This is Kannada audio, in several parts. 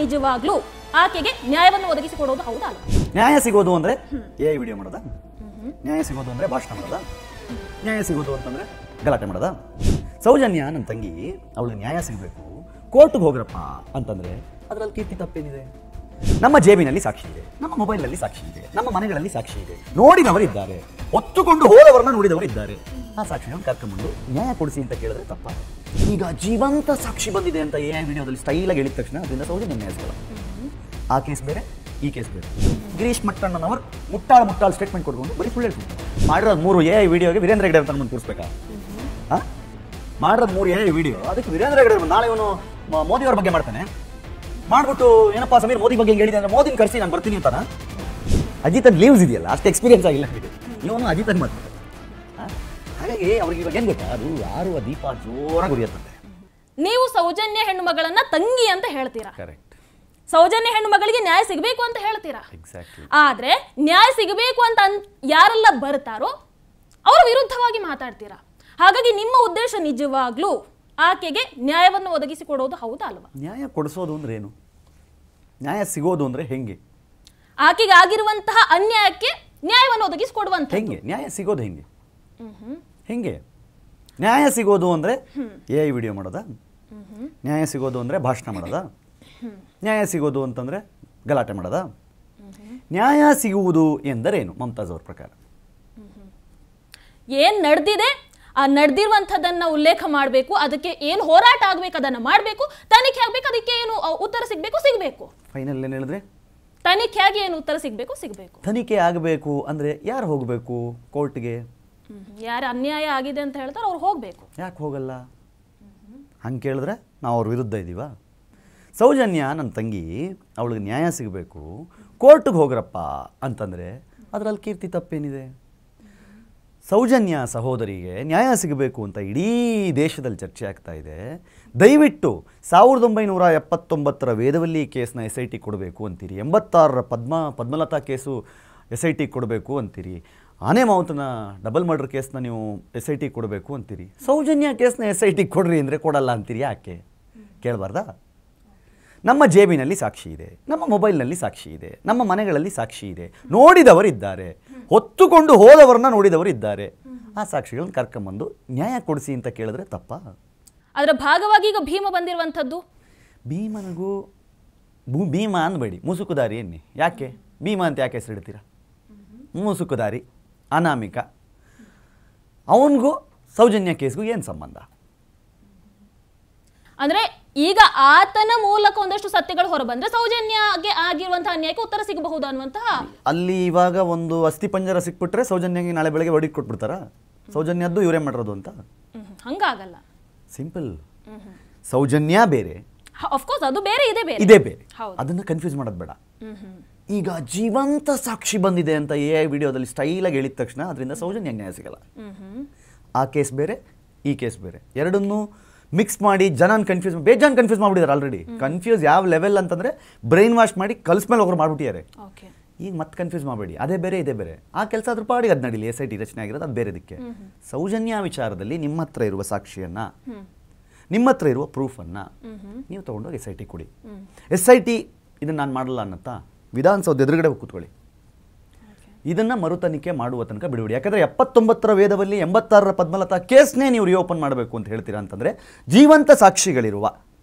ನಿಜವಾಗ್ಲೂ ಆಕೆಗೆ ನ್ಯಾಯವನ್ನು ಒದಗಿಸಿಕೊಡೋದು ಹೌದಾ ಅಲ್ವಾ? ನ್ಯಾಯ ಸಿಗೋದು ಅಂದ್ರೆ ಎ ವಿಡಿಯೋ ಮಾಡೋದಾ? ನ್ಯಾಯ ಸಿಗೋದು ಅಂದ್ರೆ ಭಾಷಣ ಮಾಡೋದಾ? ನ್ಯಾಯ ಸಿಗೋದು ಅಂತಂದ್ರೆ ಗಲಾಟೆ ಮಾಡೋದಾ? ಸೌಜನ್ಯ ನನ್ನ ತಂಗಿ ಅವಳಿಗೆ ನ್ಯಾಯ ಸಿಗಬೇಕು, ಕೋರ್ಟ್ಗೆ ಹೋಗ್ರಪ್ಪ ಅಂತಂದ್ರೆ ಅದರಲ್ಲಿ ಕೀರ್ತಿ ತಪ್ಪೇನಿದೆ? ನಮ್ಮ ಜೇಬಿನಲ್ಲಿ ಸಾಕ್ಷಿ ಇದೆ, ನಮ್ಮ ಮೊಬೈಲ್ನಲ್ಲಿ ಸಾಕ್ಷಿ ಇದೆ, ನಮ್ಮ ಮನೆಗಳಲ್ಲಿ ಸಾಕ್ಷಿ ಇದೆ, ನೋಡಿದವರಿದ್ದಾರೆ, ಹೊತ್ತುಕೊಂಡು ಹೋದವರನ್ನ ನೋಡಿದವರಿದ್ದಾರೆ. ಆ ಸಾಕ್ಷಿಯನ್ನು ಕರ್ಕೊಂಡ್ಬಂದು ನ್ಯಾಯ ಕೊಡಿಸಿ ಅಂತ ಕೇಳಿದ್ರೆ ತಪ್ಪ? ಈಗ ಜೀವಂತ ಸಾಕ್ಷಿ ಬಂದಿದೆ ಅಂತ ಎ ವಿಡಿಯೋದಲ್ಲಿ ಸ್ಟೈಲಾಗಿ ಹೇಳಿದ ತಕ್ಷಣ ಅದರಿಂದ ಸೌಜನ್ಯ ನ್ಯಾಯ ಸಿಗಲ್ಲ. ಆ ಕೇಸ್ ಬೇರೆ, ಈ ಕೇಸ್ ಬೇರೆ. ಗಿರೀಶ್ ಮಟ್ಟಣ್ಣನವರು ಮುಟ್ಟಾಳು ಸ್ಟೇಟ್ಮೆಂಟ್ ಕೊಡ್ಕೊಂಡು ಬರೀ ಸುಳ್ಳು ಹೇಳ್ತಿದ್ರು. ಮಾಡಿರೋದು 3 ಎ ವಿಡಿಯೋಗೆ ವೀರೇಂದ್ರ ಹೆಗ್ಡೆ ಅಂತ ಮುಂದೆ ತೋರಿಸ್ಬೇಕಾ? ಮಾಡಿರೋದು 3 ಎ ವಿಡಿಯೋ, ಅದಕ್ಕೆ ವೀರೇಂದ್ರ ಹೆಗ್ಡೆ ನಾಳೆ ಇವನು ಮೋದಿ ಅವ್ರ ಬಗ್ಗೆ ಮಾಡ್ತಾನೆ, ಮಾಡ್ಬಿಟ್ಟು ಏನಪ್ಪಾ ಸಮೀರ್ ಮೋದಿ ಬಗ್ಗೆ ಹೇಳಿದೆ ಅಂದ್ರೆ ಮೋದಿನ ಕರೆಸಿ ನಾನು ಬರ್ತೀನಿ ಅಂತಾನ? ಅಜಿತನ್ ಲೀವ್ಸ್ ಇದೆಯಲ್ಲ, ಅಷ್ಟು ಎಕ್ಸ್ಪೀರಿಯನ್ಸ್ ಆಗಿಲ್ಲ ಇವನು ಅಜಿತನ್ ಮಾಡ್ತಾರೆ. ಹಾಗಾಗಿ ಅವ್ರಿಗೆ ಇವಾಗ ಏನ್ ಗೊತ್ತಾ, ಅದು ಆರುವ ದೀಪ ಜೋರಾಗಿ ಉರಿಯುತ್ತಂತೆ. ನೀವು ಸೌಜನ್ಯ ಹೆಣ್ಣು ಮಗಳನ್ನ ತಂಗಿ ಅಂತ ಹೇಳ್ತೀರಾ, ಕರೆಕ್ಟ್. ಸೌಜನ್ಯ ಹೆಣ್ಣು ಮಗಳಿಗೆ ನ್ಯಾಯ ಸಿಗಬೇಕು ಅಂತ ಹೇಳ್ತೀರಾ. ಎಕ್ಸಾಕ್ಟ್ಲಿ. ಆದ್ರೆ ನ್ಯಾಯ ಸಿಗಬೇಕು ಅಂತ ಯಾರೆಲ್ಲ ಬರ್ತಾರೋ ಅವರ ವಿರುದ್ಧವಾಗಿ ಮಾತಾಡ್ತೀರಾ. ಹಾಗಾಗಿ ನಿಮ್ಮ ಉದ್ದೇಶ ನಿಜವಾಗ್ಲೂ ಆಕೆಗೆ ನ್ಯಾಯವನ್ನು ಒದಗಿಸಿಕೊಡೋದು ಹೌದಾ ಅಲ್ವಾ? ನ್ಯಾಯ ಕೊಡಿಸೋದು ಅಂದ್ರೆ ಏನು? ನ್ಯಾಯ ಸಿಗೋದು ಅಂದ್ರೆ ಹೆಂಗೆ? ಆಕೆಗೆ ಆಗಿರುವಂತಹ ಅನ್ಯಾಯಕ್ಕೆ ನ್ಯಾಯವನ್ನು ಒದಗಿಸಿಕೊಡುವಂತ ಹೆಂಗೆ? ನ್ಯಾಯ ಸಿಗೋದು ಹೆಂಗೆ? ಹೆಂಗೆ ನ್ಯಾಯ ಸಿಗೋದು ಅಂದ್ರೆ ಎ ವಿಡಿಯೋ ಮಾಡೋದಾ? ನ್ಯಾಯ ಸಿಗೋದು ಅಂದ್ರೆ ಭಾಷಣ ಮಾಡೋದಾ? ನ್ಯಾಯ ಸಿಗೋದು ಅಂತಂದ್ರೆ ಗಲಾಟೆ ಮಾಡೋದಾ? ನ್ಯಾಯ ಸಿಗುವುದು ಎಂದರೇನು ಮಮತಾಜ್ ಅವ್ರ ಪ್ರಕಾರ? ಏನ್ ನಡೆದಿದೆ ಆ ನಡೆದಿರುವಂಥದ್ದನ್ನ ಉಲ್ಲೇಖ ಮಾಡಬೇಕು, ಅದಕ್ಕೆ ಏನು ಹೋರಾಟ ಆಗ್ಬೇಕು ಅದನ್ನ ಮಾಡಬೇಕು, ತನಿಖೆ ಆಗ್ಬೇಕು, ಅದಕ್ಕೆ ಏನು ಉತ್ತರ ಸಿಗಬೇಕು. ಫೈನಲ್ ಏನು ಹೇಳಿದ್ರೆ, ತನಿಖೆಯಾಗಿ ಏನು ಉತ್ತರ ಸಿಗಬೇಕು. ತನಿಖೆ ಆಗಬೇಕು ಅಂದ್ರೆ ಯಾರು ಹೋಗಬೇಕು ಕೋರ್ಟ್ಗೆ? ಯಾರು ಅನ್ಯಾಯ ಆಗಿದೆ ಅಂತ ಹೇಳ್ತಾರೆ ಅವ್ರು ಹೋಗ್ಬೇಕು. ಯಾಕೆ ಹೋಗಲ್ಲ? ಹಂಗೆ ಕೇಳಿದ್ರೆ ನಾವು ಅವ್ರ ವಿರುದ್ಧ ಇದ್ದೀವ? ಸೌಜನ್ಯ ನನ್ನ ತಂಗಿ ಅವಳಿಗೆ ನ್ಯಾಯ ಸಿಗಬೇಕು, ಕೋರ್ಟ್ಗೆ ಹೋಗ್ರಪ್ಪ ಅಂತಂದರೆ ಅದರಲ್ಲಿ ಕೀರ್ತಿ ತಪ್ಪೇನಿದೆ? ಸೌಜನ್ಯ ಸಹೋದರಿಗೆ ನ್ಯಾಯ ಸಿಗಬೇಕು ಅಂತ ಇಡೀ ದೇಶದಲ್ಲಿ ಚರ್ಚೆ ಆಗ್ತಾ ಇದೆ. ದಯವಿಟ್ಟು 1979ರ ವೇದವಲ್ಲಿ ಕೇಸ್ನ SIT ಕೊಡಬೇಕು ಅಂತೀರಿ, 86ರ ಪದ್ಮಲತಾ ಕೇಸು SIT ಕೊಡಬೇಕು ಅಂತೀರಿ, ಆನೆ ಮಾವುತನ ಡಬಲ್ ಮರ್ಡರ್ ಕೇಸ್ನ ನೀವು SIT ಕೊಡಬೇಕು ಅಂತೀರಿ. ಸೌಜನ್ಯ ಕೇಸ್ನ SIT ಕೊಡ್ರಿ ಅಂದರೆ ಕೊಡಲ್ಲ ಅಂತೀರಿ, ಯಾಕೆ? ಕೇಳಬಾರ್ದಾ? ನಮ್ಮ ಜೇಬಿನಲ್ಲಿ ಸಾಕ್ಷಿ ಇದೆ, ನಮ್ಮ ಮೊಬೈಲ್ನಲ್ಲಿ ಸಾಕ್ಷಿ ಇದೆ, ನಮ್ಮ ಮನೆಗಳಲ್ಲಿ ಸಾಕ್ಷಿ ಇದೆ, ನೋಡಿದವರಿದ್ದಾರೆ, ಹೊತ್ತುಕೊಂಡು ಹೋದವರನ್ನ ನೋಡಿದವರಿದ್ದಾರೆ. ಆ ಸಾಕ್ಷಿಗಳನ್ನ ಕರ್ಕೊಂಬಂದು ನ್ಯಾಯ ಕೊಡಿಸಿ ಅಂತ ಕೇಳಿದ್ರೆ ತಪ್ಪ? ಅದರ ಭಾಗವಾಗಿ ಈಗ ಭೀಮ ಬಂದಿರುವಂಥದ್ದು. ಭೀಮನಿಗೂ ಭೀಮ ಅಂದ್ಬೇಡಿ, ಮುಸುಕುದಾರಿ ಎನ್ನಿ. ಯಾಕೆ ಭೀಮ ಅಂತ ಯಾಕೆ ಹೆಸರು ಇಡ್ತೀರಾ? ಮುಸುಕುದಾರಿ, ಅನಾಮಿಕ, ಅವನಿಗೂ ಸೌಜನ್ಯ ಕೇಸ್ಗೂ ಏನು ಸಂಬಂಧ? ಅಂದ್ರೆ ಈಗ ಆತನ ಮೂಲಕ ಒಂದಷ್ಟು ಸತ್ಯಗಳು ಹೊರಬಂದ್ರೆ ಸೌಜನ್ಯಗೆ ಆಗಿರುವಂತಹ ಅನ್ಯಾಯಕ್ಕೆ ಉತ್ತರ ಸಿಗಬಹುದು ಅನ್ನುವಂತಹ. ಅಲ್ಲಿ ಇವಾಗ ಒಂದು ಅಸ್ಥಿ ಪಂಜರ ಸಿಕ್ಬಿಟ್ರೆ ಸೌಜನ್ಯಗೆ ನಾಳೆ ಬೆಳಗ್ಗೆ ಹೊಡಿಟ್ ಕೊಟ್ಬಿಡ್ತಾರ? ಸೌಜನ್ಯದ್ದು ಇವರೇ ಮಾಡಿರೋದು ಅಂತ? ಹಂಗಾಗಲ್ಲ. ಸಿಂಪಲ್. ಸೌಜನ್ಯ ಬೇರೆ, ಆಫ್ಕೋರ್ಸ್ ಅದು ಬೇರೆ, ಇದೇ ಬೇರೆ. ಅದನ್ನ ಕನ್ಫ್ಯೂಸ್ ಮಾಡೋದು ಬೇಡ. ಈಗ ಜೀವಂತ ಸಾಕ್ಷಿ ಬಂದಿದೆ ಅಂತ ಎ ವಿಡಿಯೋದಲ್ಲಿ ಸ್ಟೈಲಾಗಿ ಹೇಳಿದ ತಕ್ಷಣ ಅದರಿಂದ ಸೌಜನ್ಯ ನ್ಯಾಯ ಸಿಗಲ್ಲ. ಆ ಕೇಸ್ ಬೇರೆ, ಈ ಕೇಸ್ ಬೇರೆ. ಎರಡನ್ನೂ ಮಿಕ್ಸ್ ಮಾಡಿ ಜನನ ಬೇಜಾನ್ ಕನ್ಫ್ಯೂಸ್ ಮಾಡ್ಬಿಟ್ಟಿದ್ದಾರೆ ಆಲ್ರೆಡಿ. ಕನ್ಫ್ಯೂಸ್ ಯಾವ ಲೆವೆಲ್ ಅಂತಂದ್ರೆ ಬ್ರೈನ್ ವಾಶ್ ಮಾಡಿ ಕಲ್ಸ್ಮೇಲೆ ಒಬ್ರು ಮಾಡ್ಬಿಟ್ಟಿದ್ದಾರೆ. ಈಗ ಮತ್ತೆ ಕನ್ಫ್ಯೂಸ್ ಮಾಡಬೇಡಿ, ಅದೇ ಬೇರೆ ಇದೇ ಬೇರೆ. ಆ ಕೆಲಸ ಅದ್ರ ಪಾಡಿಗೆ ಅದು ನಡೀಲಿ. SIT ರಚನೆ ಆಗಿರೋದು ಅದು ಬೇರೆದಕ್ಕೆ. ಸೌಜನ್ಯ ವಿಚಾರದಲ್ಲಿ ನಿಮ್ಮ ಹತ್ರ ಇರುವ ಸಾಕ್ಷಿಯನ್ನ, ನಿಮ್ಮ ಹತ್ರ ಇರುವ ಪ್ರೂಫನ್ನು ನೀವು ತೊಗೊಂಡೋಗಿ SIT ಕೊಡಿ. SIT ಇದನ್ನು ನಾನು ಮಾಡಲ್ಲ ಅನ್ನತ್ತಾ? ವಿಧಾನಸೌಧ ಎದುರುಗಡೆ ಕೂತ್ಕೊಳ್ಳಿ, ಇದನ್ನು ಮರುತನಿಖೆ ಮಾಡುವ ತನಕ ಬಿಡಬೇಡಿ. ಯಾಕಂದರೆ 79ರ ವೇದವಲ್ಲಿ 86ರ ಪದ್ಮಲತಾ ಕೇಸ್ನೇ ನೀವು ರಿಓಪನ್ ಮಾಡಬೇಕು ಅಂತ ಹೇಳ್ತೀರಾ ಅಂತಂದರೆ ಜೀವಂತ ಸಾಕ್ಷಿಗಳಿರುವ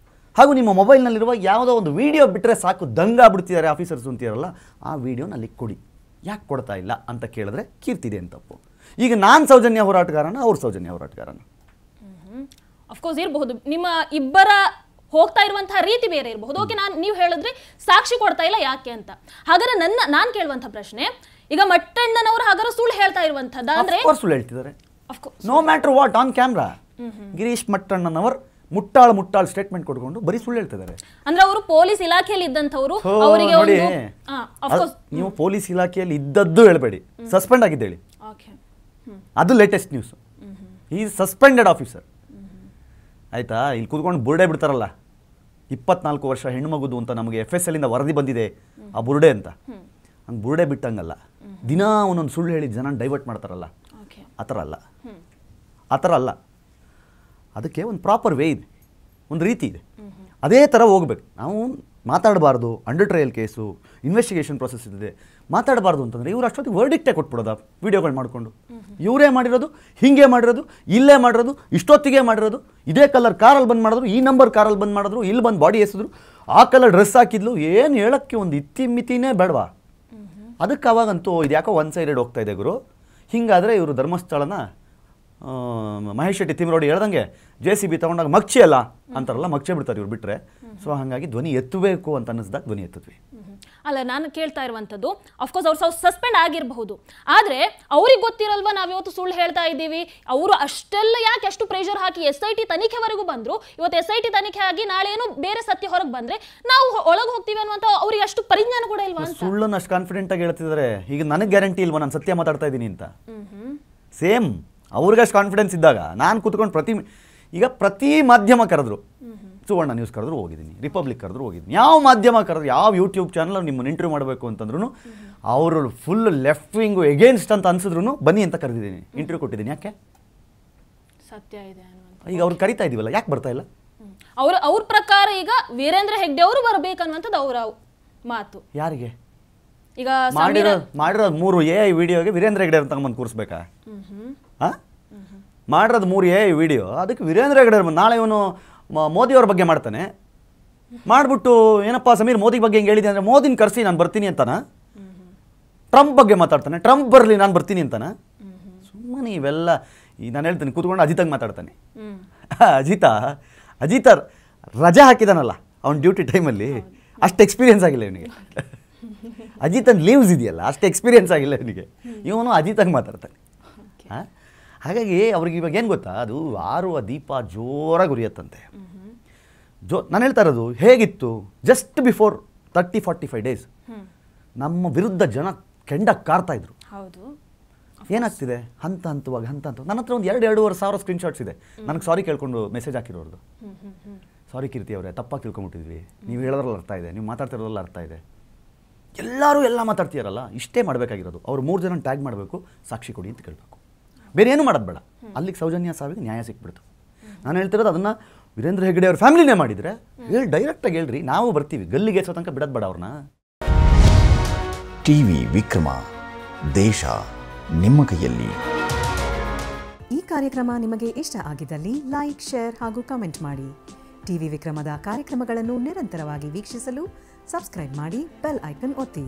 ಹಾಗೂ ನಿಮ್ಮ ಮೊಬೈಲ್ನಲ್ಲಿರುವ ಯಾವುದೋ ಒಂದು ವಿಡಿಯೋ ಬಿಟ್ಟರೆ ಸಾಕು ದಂಗಾಗ್ಬಿಡ್ತಿದ್ದಾರೆ ಆಫೀಸರ್ಸ್ ಅಂತೀರಲ್ಲ, ಆ ವಿಡಿಯೋನ ಅಲ್ಲಿ ಕೊಡಿ. ಯಾಕೆ ಕೊಡ್ತಾ ಇಲ್ಲ ಅಂತ ಕೇಳಿದ್ರೆ ಕೀರ್ತಿದೆ ಅಂತ ತಪ್ಪು. ಈಗ ನಾನು ಸೌಜನ್ಯ ಹೋರಾಟಗಾರನ, ಅವ್ರು ಸೌಜನ್ಯ ಹೋರಾಟಗಾರನ? ಅಫ್ಕೋರ್ಸ್ ಇರಬಹುದು, ನಿಮ್ಮ ಇಬ್ಬರ ಹೋಗ್ತಾ ಇರುವಂತಹ ರೀತಿ ಬೇರೆ ಇರಬಹುದು. ಓಕೆ, ನೀವು ಹೇಳಿದ್ರೆ ಸಾಕ್ಷಿ ಕೊಡ್ತಾ ಇಲ್ಲ ಯಾಕೆ ಅಂತ. ಹಾಗಾದ್ರೆ ನಾನು ಕೇಳುವಂತಹ ಪ್ರಶ್ನೆ, ಈಗ ಮಟ್ಟಣ್ಣನವರು ಹಾಗಾದ್ರೆ ಸುಳ್ಳು ಹೇಳ್ತಾ ಇರುವಂತದ್ದು ಅಂದ್ರೆ ಸುಳ್ಳು ಹೇಳ್ತಿದ್ದಾರೆ. No matter what, on camera Girish ಮಟ್ಟಣ್ಣನವರು ಮುಟ್ಟಾಳು ಸ್ಟೇಟ್ಮೆಂಟ್ ಕೊಡ್ಕೊಂಡು ಬರೀ ಸುಳ್ಳು ಹೇಳ್ತಿದ್ದಾರೆ. ಅಂದ್ರೆ ಅವರು ಪೊಲೀಸ್ ಇಲಾಖೆಯಲ್ಲಿ ಇದ್ದಂಥವ್ರು. ನೀವು ಪೊಲೀಸ್ ಇಲಾಖೆಯಲ್ಲಿ ಇದ್ದದ್ದು ಹೇಳ್ಬೇಡಿ, ಸಸ್ಪೆಂಡ್ ಆಗಿದ್ದು ಹೇಳಿ. ಅದು ಲೇಟೆಸ್ಟ್ ನ್ಯೂಸ್. ಈ ಸಸ್ಪೆಂಡೆಡ್ ಆಫೀಸರ್ ಆಯ್ತಾ? ಇಲ್ಲಿ ಕೂತ್ಕೊಂಡು ಬುರುಡೆ ಬಿಡ್ತಾರಲ್ಲ, 24 ವರ್ಷ ಹೆಣ್ಣು ಮಗುದು ಅಂತ ನಮಗೆ FSL ಇಂದ ವರದಿ ಬಂದಿದೆ ಆ ಬುರುಡೆ ಅಂತ. ಹಂಗೆ ಬುರುಡೆ ಬಿಟ್ಟಂಗಲ್ಲ, ದಿನ ಒಂದೊಂದು ಸುಳ್ಳು ಹೇಳಿ ಜನ ಡೈವರ್ಟ್ ಮಾಡ್ತಾರಲ್ಲ, ಆ ಥರ ಅಲ್ಲ. ಅದಕ್ಕೆ ಒಂದು ಪ್ರಾಪರ್ ವೇ ಇದೆ, ಒಂದು ರೀತಿ ಇದೆ. ಅದೇ ಥರ ಹೋಗ್ಬೇಕು. ನಾವು ಮಾತಾಡಬಾರ್ದು, under trial case, investigation process ಇದೆ, ಮಾತಾಡಬಾರ್ದು ಅಂತಂದರೆ ಇವ್ರು ಅಷ್ಟೊತ್ತಿಗೆ ವರ್ಡಿಕ್ಟೇ ಕೊಟ್ಬಿಡೋದ ವೀಡಿಯೋಗಳು ಮಾಡಿಕೊಂಡು. ಇವರೇ ಮಾಡಿರೋದು, ಹೀಗೆ ಮಾಡಿರೋದು, ಇಲ್ಲೇ ಮಾಡಿರೋದು, ಇಷ್ಟೊತ್ತಿಗೆ ಮಾಡಿರೋದು, ಇದೇ ಕಲರ್ ಕಾರಲ್ಲಿ ಬಂದು ಮಾಡಿದ್ರು, ಈ ನಂಬರ್ ಕಾರಲ್ಲಿ ಬಂದು ಮಾಡಿದ್ರು, ಇಲ್ಲಿ ಬಂದು ಬಾಡಿ ಎಸಿದ್ರು, ಆ ಕಲರ್ ಡ್ರೆಸ್ ಹಾಕಿದ್ಲು, ಏನು ಹೇಳೋಕ್ಕೆ ಒಂದು ಇತಿಮಿತಿನೇ ಬೇಡವಾ? ಅದಕ್ಕೆ ಅವಾಗಂತೂ ಇದು ಯಾಕೋ ಒನ್ ಸೈಡೆಡ್ ಹೋಗ್ತಾ ಇದೆ ಗುರು. ಹಿಂಗಾದರೆ ಇವರು ಧರ್ಮಸ್ಥಳನ ಮಹೇಶ್ ಶೆಟ್ಟಿ ತಿಮ್ರೋಡಿ ಹೇಳ್ದಂಗೆ JCB ತೊಗೊಂಡಾಗ ಮಕ್ಷಿ ಅಲ್ಲ ಅಂತಾರಲ್ಲ, ಮಕ್ಷೆ ಬಿಡ್ತಾರೆ ಇವ್ರು ಬಿಟ್ಟರೆ. ಸೊ ಹಾಗಾಗಿ ಧ್ವನಿ ಎತ್ತಬೇಕು ಅಂತ ಅನ್ನಿಸ್ದಾಗ ಧ್ವನಿ ಎತ್ತಿದ್ವಿ. ಅಲ್ಲ, ನಾನು ಕೇಳ್ತಾ ಇರುವಂಥದ್ದು ಅಫ್ಕೋರ್ಸ್ ಅವ್ರು ಸಸ್ಪೆಂಡ್ ಆಗಿರಬಹುದು, ಆದರೆ ಅವ್ರಿಗೆ ಗೊತ್ತಿರಲ್ವಾ ನಾವು ಇವತ್ತು ಸುಳ್ಳು ಹೇಳ್ತಾ ಇದ್ದೀವಿ, ಅವರು ಅಷ್ಟೆಲ್ಲ ಯಾಕೆ ಅಷ್ಟು ಪ್ರೆಷರ್ ಹಾಕಿ SIT ತನಿಖೆವರೆಗೂ ಬಂದರು. ಇವತ್ತು SIT ತನಿಖೆ ಆಗಿ ನಾಳೆ ಏನು ಬೇರೆ ಸತ್ಯ ಹೊರಗೆ ಬಂದರೆ ನಾವು ಒಳಗೆ ಹೋಗ್ತೀವಿ ಅನ್ನುವಂಥ ಅವ್ರಿಗೆ ಅಷ್ಟು ಪರಿಜ್ಞಾನ ಕೂಡ ಇಲ್ವಾ ಅಂತ. ಸುಳ್ಳನ್ನು ಅಷ್ಟು ಕಾನ್ಫಿಡೆಂಟಾಗಿ ಹೇಳ್ತಿದ್ದಾರೆ. ಈಗ ನನಗೆ ಗ್ಯಾರಂಟಿ ಇಲ್ವಾ ನಾನು ಸತ್ಯ ಮಾತಾಡ್ತಾ ಇದ್ದೀನಿ ಅಂತ? ಸೇಮ್ ಅವ್ರಿಗೆ ಅಷ್ಟು ಕಾನ್ಫಿಡೆನ್ಸ್ ಇದ್ದಾಗ ನಾನು ಕೂತ್ಕೊಂಡು ಪ್ರತಿ ಮಾಧ್ಯಮ ಕರೆದ್ರು, ಸುವರ್ಣ ನ್ಯೂಸ್ ಕರೆದ್ರು ಹೋಗಿದ್ದೀನಿ, ರಿಪಬ್ಲಿಕ್ ಕರೆದ್ರು ಹೋಗಿದ್ದೀನಿ, ಯಾವ ಮಾಧ್ಯಮ ಕರೆದ್ರು, ಯಾವ ಯೂಟ್ಯೂಬ್ ಚಾನಲ್ ನಿಮ್ಮನ್ನು ಇಂಟರ್ವ್ಯೂ ಮಾಡಬೇಕು ಅಂತಂದ್ರೂ ಅವರು ಫುಲ್ ಲೆಫ್ಟ್ ವಿಂಗು ಎಗೇನ್ಸ್ಟ್ ಅಂತ ಅನ್ಸಿದ್ರು ಬನ್ನಿ ಅಂತ ಕರೆದಿದ್ದೀನಿ, ಇಂಟರ್ವ್ಯೂ ಕೊಟ್ಟಿದ್ದೀನಿ. ಯಾಕೆ? ಸತ್ಯ ಇದೆ ಅನ್ನುವಂಥ. ಈಗ ಅವ್ರು ಕರಿತಾ ಇದೀವಲ್ಲ, ಯಾಕೆ ಬರ್ತಾ ಇಲ್ಲ? ಅವ್ರ ಪ್ರಕಾರ ಈಗ ವೀರೇಂದ್ರ ಹೆಗ್ಡೆ ಅವರು ಬರಬೇಕನ್ನುವಂಥದ್ದು ಅವರ ಮಾತು. ಯಾರಿಗೆ? ಈಗ ಮಾಡಿರೋದು 3 AI ವಿಡಿಯೋಗೆ ವೀರೇಂದ್ರ ಹೆಗ್ಡೆ ಅಂತ ತಗೊಂಬಂದು ಕೂರಿಸ್ಬೇಕಾ? ಮಾಡಿರೋದು 3 AI ವಿಡಿಯೋ, ಅದಕ್ಕೆ ವೀರೇಂದ್ರ ಹೆಗ್ಡೆ ನಾಳೆ ಇವನು ಮೋದಿಯವ್ರ ಬಗ್ಗೆ ಮಾಡ್ತಾನೆ, ಮಾಡಿಬಿಟ್ಟು ಏನಪ್ಪ ಸಮೀರ್ ಮೋದಿ ಬಗ್ಗೆ ಹೆಂಗೆ ಹೇಳಿದೆ ಅಂದರೆ ಮೋದಿನ ಕರೆಸಿ ನಾನು ಬರ್ತೀನಿ ಅಂತಾನ. ಟ್ರಂಪ್ ಬಗ್ಗೆ ಮಾತಾಡ್ತಾನೆ, ಟ್ರಂಪ್ ಬರಲಿ ನಾನು ಬರ್ತೀನಿ ಅಂತಾನ. ಸುಮ್ಮನೆ ಇವೆಲ್ಲ ಈಗ ನಾನು ಹೇಳ್ತೀನಿ ಕೂತ್ಕೊಂಡು ಅಜಿತಾಗ ಮಾತಾಡ್ತಾನೆ. ಅಜಿತ ರಜಾ ಹಾಕಿದಾನಲ್ಲ ಅವ್ನ ಡ್ಯೂಟಿ ಟೈಮಲ್ಲಿ, ಅಷ್ಟು ಎಕ್ಸ್ಪೀರಿಯನ್ಸ್ ಆಗಿಲ್ಲ ಇವನಿಗೆ. ಅಜಿತನ ಲೀವ್ಸ್ ಇದೆಯಲ್ಲ, ಅಷ್ಟು ಎಕ್ಸ್ಪೀರಿಯನ್ಸ್ ಆಗಿಲ್ಲ ಇವನಿಗೆ. ಇವನು ಅಜಿತಾಗ ಮಾತಾಡ್ತಾನೆ. ಹಾಗಾಗಿ ಅವ್ರಿಗೆ ಇವಾಗ ಏನು ಗೊತ್ತಾ, ಅದು 6 ದೀಪ ಜೋರಾಗಿ ಉರಿಯತ್ತಂತೆ. ನಾನು ಹೇಳ್ತಾ ಇರೋದು ಹೇಗಿತ್ತು, ಜಸ್ಟ್ ಬಿಫೋರ್ 30-45 ಡೇಸ್ ನಮ್ಮ ವಿರುದ್ಧ ಜನ ಕೆಂಡ ಕಾರ್ತಾ ಇದ್ರು. ಏನಾಗ್ತಿದೆ ಹಂತ ಹಂತವಾಗಿ ನನ್ನ ಹತ್ರ ಒಂದು 2-2.5 ಸಾವಿರ ಸ್ಕ್ರೀನ್ಶಾಟ್ಸ್ ಇದೆ. ನನಗೆ ಸಾರಿ ಕೇಳ್ಕೊಂಡು ಮೆಸೇಜ್ ಹಾಕಿರೋದು, ಸಾರಿ ಕೀರ್ತಿ ಅವರೇ ತಪ್ಪಾಗಿ ತಿಳ್ಕೊಂಬಿಟ್ಟಿದ್ವಿ, ನೀವು ಹೇಳೋದ್ರಲ್ಲಿ ಅರ್ಥ ಇದೆ, ನೀವು ಮಾತಾಡ್ತಿರೋದ್ರಲ್ಲಿ ಅರ್ಥ ಇದೆ, ಎಲ್ಲರೂ ಎಲ್ಲ ಮಾತಾಡ್ತೀರಲ್ಲ, ಇಷ್ಟೇ ಮಾಡಬೇಕಾಗಿರೋದು. ಅವ್ರು 3 ಜನ ಟ್ಯಾಗ್ ಮಾಡಬೇಕು, ಸಾಕ್ಷಿ ಕೊಡಿ ಅಂತ ಕೇಳಬೇಕು, ಬೇರೆ ಏನು ಮಾಡೋದು ಬೇಡ. ಅಲ್ಲಿಗೆ ಸೌಜನ್ಯ ಸಾವಿಗೆ ನ್ಯಾಯ ಸಿಕ್ಬಿಡ್ತು. ನಾನು ಹೇಳ್ತಿರೋದು ಅದನ್ನು ವೀರೇಂದ್ರ ಹೆಗ್ಡೆ ಅವ್ರ ಫ್ಯಾಮಿಲಿನೇ ಮಾಡಿದರೆ ಡೈರೆಕ್ಟಾಗಿ ಹೇಳ್ರಿ, ನಾವು ಬರ್ತೀವಿ, ಗಲ್ಲಿಗೆ ಎಸೋ ತನಕ ಬಿಡೋದು ಬೇಡ ಅವ್ರನ್ನ. ಟಿವಿ ವಿಕ್ರಮ, ದೇಶ ನಿಮ್ಮ ಕೈಯಲ್ಲಿ. ಈ ಕಾರ್ಯಕ್ರಮ ನಿಮಗೆ ಇಷ್ಟ ಆಗಿದ್ದಲ್ಲಿ ಲೈಕ್, ಶೇರ್ ಹಾಗೂ ಕಮೆಂಟ್ ಮಾಡಿ. ಟಿವಿ ವಿಕ್ರಮದ ಕಾರ್ಯಕ್ರಮಗಳನ್ನು ನಿರಂತರವಾಗಿ ವೀಕ್ಷಿಸಲು ಸಬ್ಸ್ಕ್ರೈಬ್ ಮಾಡಿ, ಬೆಲ್ ಐಕನ್ ಒತ್ತಿ.